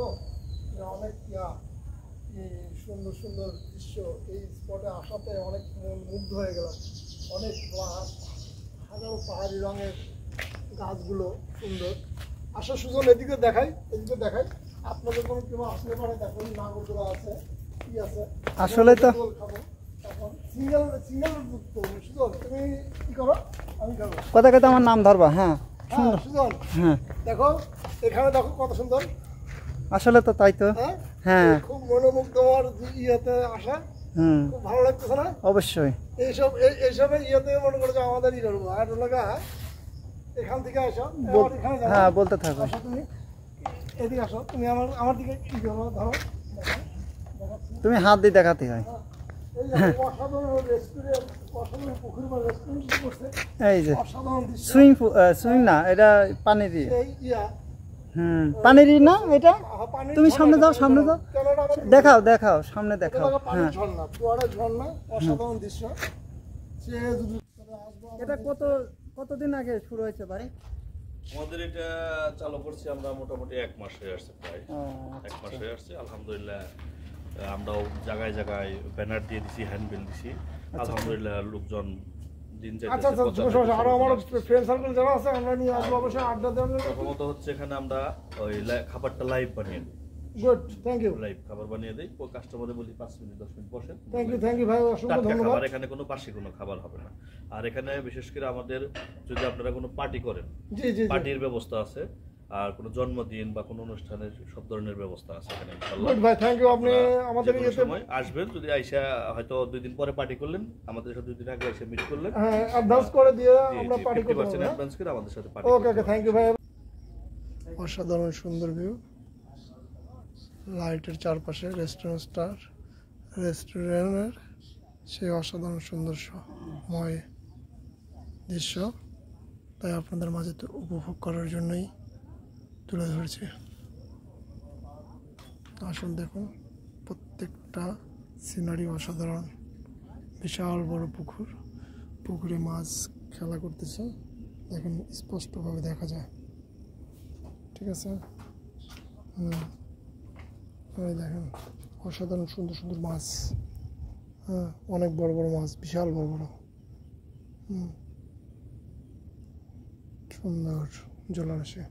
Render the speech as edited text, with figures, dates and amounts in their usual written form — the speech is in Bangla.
তো অনেক সুন্দর সুন্দর দৃশ্য। এই স্পটে আসাতে অনেক মুগ্ধ হয়ে গেলাম। অনেক হাজারো পাহাড়ি রঙের গাছগুলো সুন্দর। আসা সুজন এদিকে দেখাই আপনাদের কোনো কেউ আসলে পরে দেখুন নাগরদোলা আছে, কি আছে আসলে তো খাবো। এখন সিঙ্গেল সুজন তুমি কি করো, আমি খাবো কথা কথা আমার নাম ধরবা। হ্যাঁ সুজন, হ্যাঁ দেখো এখানে দেখো কত সুন্দর। আসলে তো তাই তো। হ্যাঁ খুব মনোমুগ্ধকর ইয়েতে আসা, খুব ভালো লাগতেছে না? অবশ্যই এইসব ইয়েতে মনে করো যে আমাদের ই করবো। আর লগা এখান থেকে আসো, হ্যাঁ বলতে থাকো। তুমি এদিকে আসো, তুমি আমার দিকে কি করো, ধরো তুমি হাত দিয়ে দেখাতে হয়। এই যে সুইং না, এটা পানিরই। পানিরই না এটা। তুমি সামনে যাও দেখাও সামনে দেখাও। হ্যাঁ ঝর্ণা, অসাধারণ দৃশ্য। এটা কতদিন আগে শুরু হয়েছে ভাই? আমাদের এটা চালু করছি আমরা মোটামুটি 1 মাস হয়ে আসছে, প্রায় 1 মাস হয়ে আসছে। আলহামদুলিল্লাহ আমরাও জায়গায় জায়গায় ব্যানার দিয়ে দিছি, হ্যান্ডবিল দিছি। আলহামদুলিল্লাহ লোকজন দিন প্রথমত হচ্ছে এখানে আমরা ওই খাবারটা লাইভ বানিয়ে দিই। Good, thank you. লাইভ খাবার বানিয়ে দেই, কাস্টমারদের বলি 5 মিনিট 10 মিনিট বসেন। থ্যাংক ইউ ভাই, অসংখ্য ধন্যবাদ। আর এখানে কোনো বাসি কোনো খাবার হবে না। আর এখানে বিশেষ করে আমাদের যদি আপনারা কোনো পার্টি করেন, পার্টির ব্যবস্থা আছে। আর কোনো জন্মদিন বা কোনো অনুষ্ঠানের সব ধরনের ব্যবস্থা আছে এখানে ইনশাআল্লাহ। গুড ভাই, থ্যাংক ইউ। আপনি আমাদের এই সময় আসবেন, যদি আইসা হয়তো 2 দিন পরে পার্টি করলেন, আমাদের সাথে 2 দিন আগে এসে মিট করলেন, হ্যাঁ অ্যাডভান্স করে দিয়ে আমরা পার্টি করব। অ্যাডভান্স করে আমাদের সাথে party. Okay okay, thank you ভাই। অসাধারণ সুন্দর ভিউ, লাইটের চারপাশে রেস্টুরেন্টের সেই অসাধারণ সৌন্দর্যময় দৃশ্য, তাই আপনাদের মাঝে তো উপভোগ করার জন্যই তুলে ধরেছি। আসুন দেখুন, প্রত্যেকটা সিনারি অসাধারণ। বিশাল বড় পুকুরে মাছ খেলা করতেছে, দেখুন স্পষ্টভাবে দেখা যায়। ঠিক আছে, দেখেন অসাধারণ সুন্দর সুন্দর মাছ। হ্যাঁ, অনেক বড় বড় মাছ, বিশাল বড় বড়। সুন্দর জলাশয়।